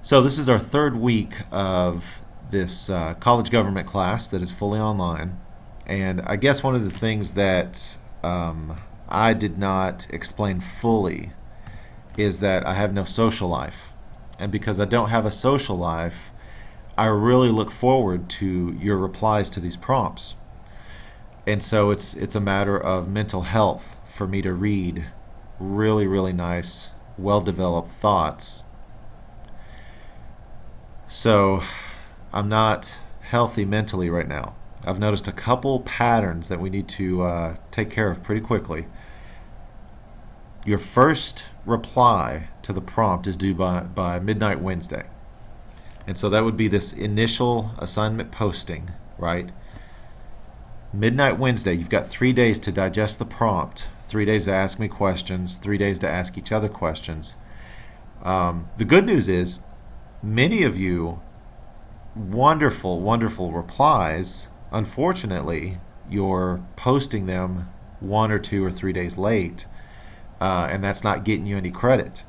So this is our third week of this college government class that is fully online. And I guess one of the things that I did not explain fully is that I have no social life. And because I don't have a social life, I really look forward to your replies to these prompts. And so it's a matter of mental health for me to read really nice, well-developed thoughts. So I'm not healthy mentally right now. I've noticed a couple patterns that we need to take care of pretty quickly. Your first reply to the prompt is due by midnight Wednesday. And so that would be this initial assignment posting, right? Midnight Wednesday, you've got 3 days to digest the prompt, 3 days to ask me questions, 3 days to ask each other questions. The good news is many of you, wonderful replies. Unfortunately, you're posting them 1 or 2 or 3 days late, and that's not getting you any credit.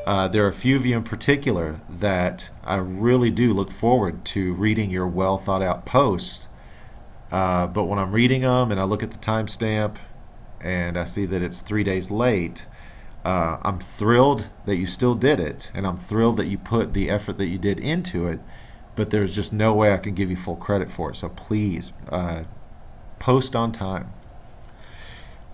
There are a few of you in particular that I really do look forward to reading your well thought out posts, but when I'm reading them and I look at the timestamp and I see that it's 3 days late, I'm thrilled that you still did it, and I'm thrilled that you put the effort that you did into it, but there's just no way I can give you full credit for it. So please post on time.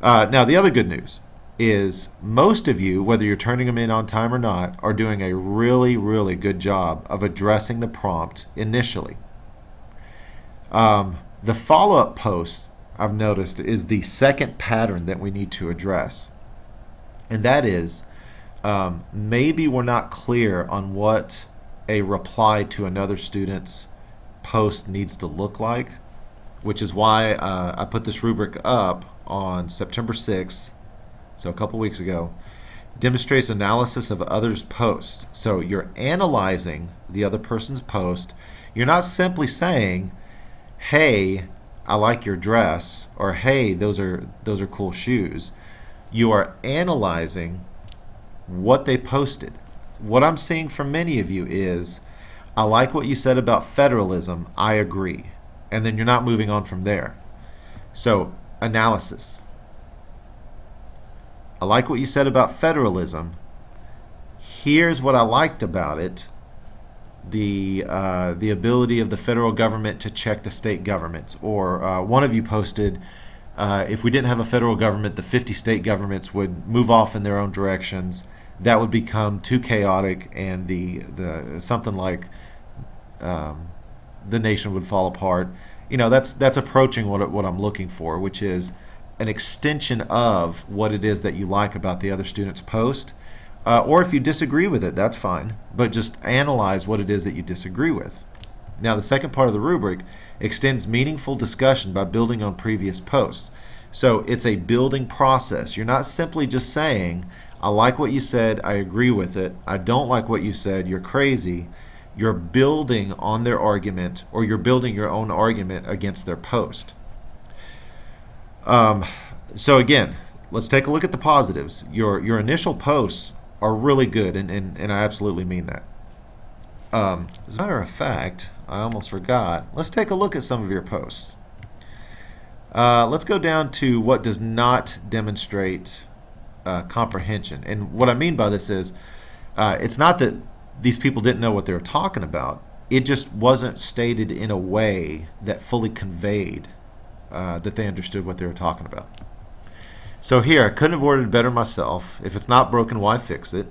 Now the other good news is most of you, whether you're turning them in on time or not, are doing a really good job of addressing the prompt initially. The follow-up post, I've noticed, is the second pattern that we need to address. And that is, maybe we're not clear on what a reply to another student's post needs to look like, which is why I put this rubric up on September 6th, so a couple weeks ago. Demonstrates analysis of others' posts. So you're analyzing the other person's post. You're not simply saying, hey, I like your dress, or hey, those are cool shoes. You are analyzing what they posted. What I'm seeing from many of you is, I like what you said about federalism, I agree. And then you're not moving on from there. So, analysis. I like what you said about federalism. Here's what I liked about it. The ability of the federal government to check the state governments. Or one of you posted, if we didn't have a federal government, the 50 state governments would move off in their own directions. That would become too chaotic, and the something like the nation would fall apart. You know, that's approaching what I'm looking for, which is an extension of what it is that you like about the other student's post. Or if you disagree with it, that's fine, but just analyze what it is that you disagree with. Now, the second part of the rubric extends meaningful discussion by building on previous posts. So it's a building process. You're not simply just saying, I like what you said, I agree with it, I don't like what you said, you're crazy. You're building on their argument, or you're building your own argument against their post. So again, let's take a look at the positives. Your initial posts are really good, and I absolutely mean that. As a matter of fact, I almost forgot. Let's take a look at some of your posts. Let's go down to what does not demonstrate comprehension. And what I mean by this is, it's not that these people didn't know what they were talking about. It just wasn't stated in a way that fully conveyed that they understood what they were talking about. So here, I couldn't have worded it better myself. If it's not broken, why fix it?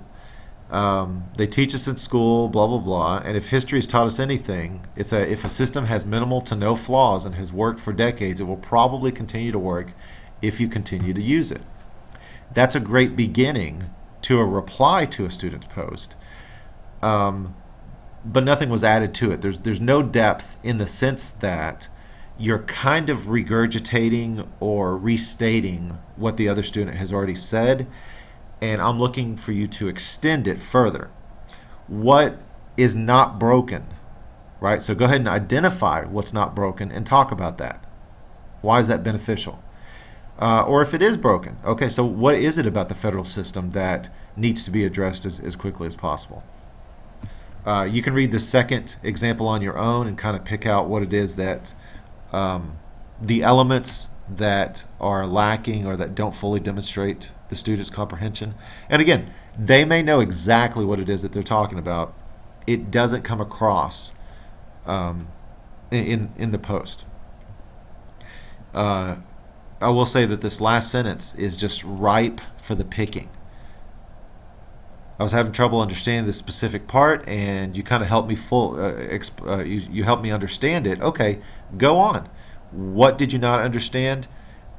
They teach us in school, blah, blah, blah. And if history has taught us anything, it's if a system has minimal to no flaws and has worked for decades, it will probably continue to work if you continue to use it. That's a great beginning to a reply to a student's post. But nothing was added to it. There's no depth in the sense that you're kind of regurgitating or restating what the other student has already said, and I'm looking for you to extend it further. What is not broken, right? So go ahead and identify what's not broken and talk about that. Why is that beneficial? Or if it is broken, okay, so what is it about the federal system that needs to be addressed as quickly as possible? You can read the second example on your own and kind of pick out what it is that the elements that are lacking or that don't fully demonstrate the student's comprehension. And again, they may know exactly what it is that they're talking about. It doesn't come across in the post. I will say that this last sentence is just ripe for the picking. I was having trouble understanding this specific part, and you kind of helped me you helped me understand it. Okay, go on. What did you not understand,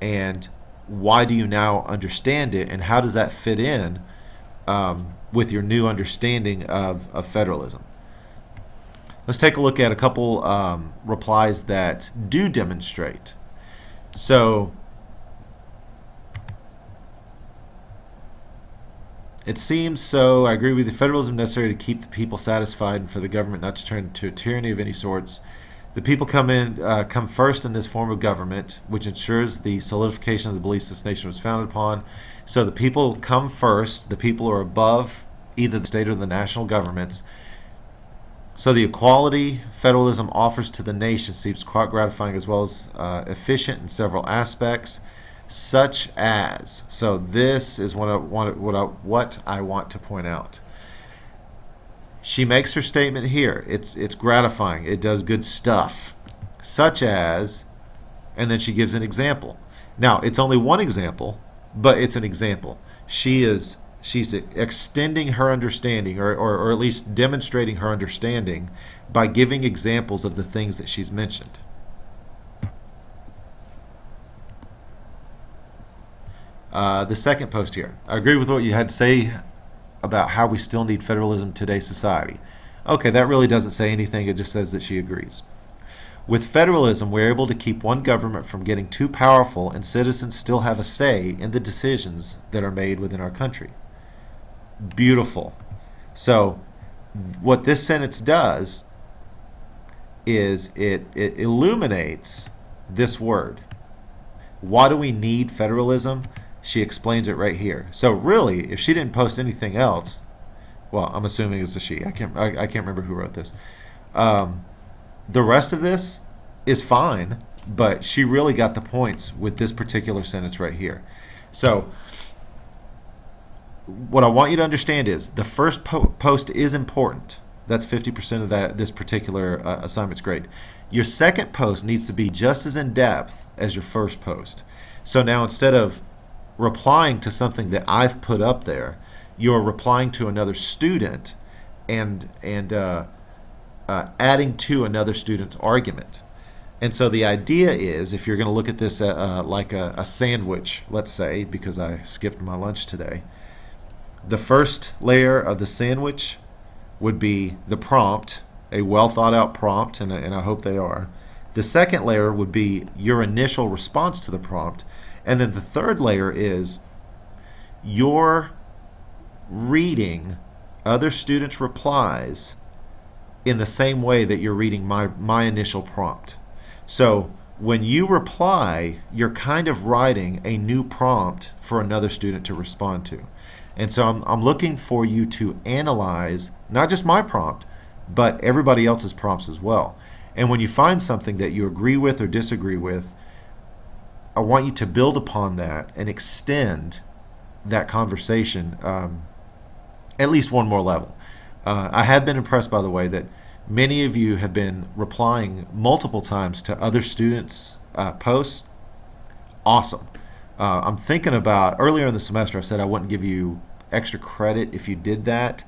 and why do you now understand it, and how does that fit in with your new understanding of federalism? Let's take a look at a couple replies that do demonstrate. So it seems so. I agree with you. Federalism is necessary to keep the people satisfied and for the government not to turn into a tyranny of any sorts. The people come first in this form of government, which ensures the solidification of the beliefs this nation was founded upon. So the people come first. The people are above either the state or the national governments. So the equality federalism offers to the nation seems quite gratifying as well as efficient in several aspects, such as. So this is what I want to point out. She makes her statement here. It's gratifying. It does good stuff, such as, and then she gives an example. Now it's only one example, but it's an example. She's extending her understanding, or at least demonstrating her understanding by giving examples of the things that she's mentioned. The second post here. I agree with what you had to say about how we still need federalism in today's society. Okay, that really doesn't say anything. It just says that she agrees. With federalism, we're able to keep one government from getting too powerful, and citizens still have a say in the decisions that are made within our country. Beautiful. So what this sentence does is it illuminates this word. Why do we need federalism? She explains it right here. So really, if she didn't post anything else, well, I'm assuming it's a she. I can't remember who wrote this. The rest of this is fine, but she really got the points with this particular sentence right here. So what I want you to understand is the first post is important. That's 50% of this particular assignment's grade. Your second post needs to be just as in-depth as your first post. So now instead of replying to something that I've put up there, you're replying to another student and adding to another student's argument. And so the idea is, if you're going to look at this like a sandwich, let's say, because I skipped my lunch today, the first layer of the sandwich would be the prompt, a well thought out prompt, and I hope they are. The second layer would be your initial response to the prompt, and then the third layer is your reading other students' replies in the same way that you're reading my initial prompt. So when you reply, you're kind of writing a new prompt for another student to respond to. And so I'm looking for you to analyze not just my prompt, but everybody else's prompts as well. And when you find something that you agree with or disagree with, I want you to build upon that and extend that conversation at least one more level. I have been impressed, by the way, that many of you have been replying multiple times to other students' posts. Awesome. I'm thinking about, earlier in the semester I said I wouldn't give you extra credit if you did that.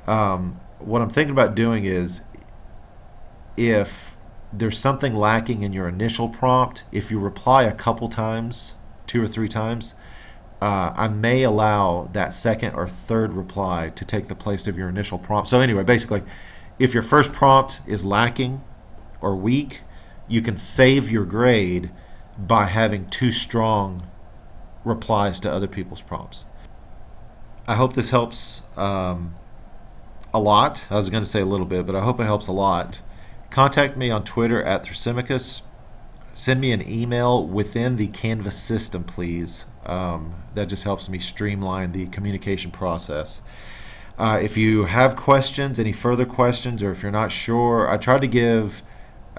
What I'm thinking about doing is, if there's something lacking in your initial prompt, if you reply a couple times, 2 or 3 times, I may allow that second or third reply to take the place of your initial prompt. So anyway, basically, if your first prompt is lacking or weak, you can save your grade by having 2 strong replies to other people's prompts. I hope this helps a lot. I was going to say a little bit, but I hope it helps a lot. Contact me on Twitter at Thrasymachus. Send me an email within the Canvas system, please. That just helps me streamline the communication process. If you have questions, any further questions, or if you're not sure, I tried to give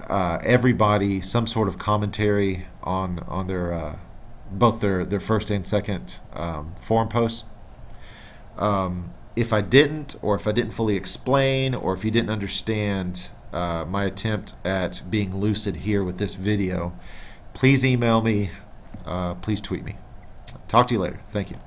everybody some sort of commentary on their both their first and second forum posts. If I didn't, or if I didn't fully explain, or if you didn't understand my attempt at being lucid here with this video, please email me, please tweet me. Talk to you later. Thank you.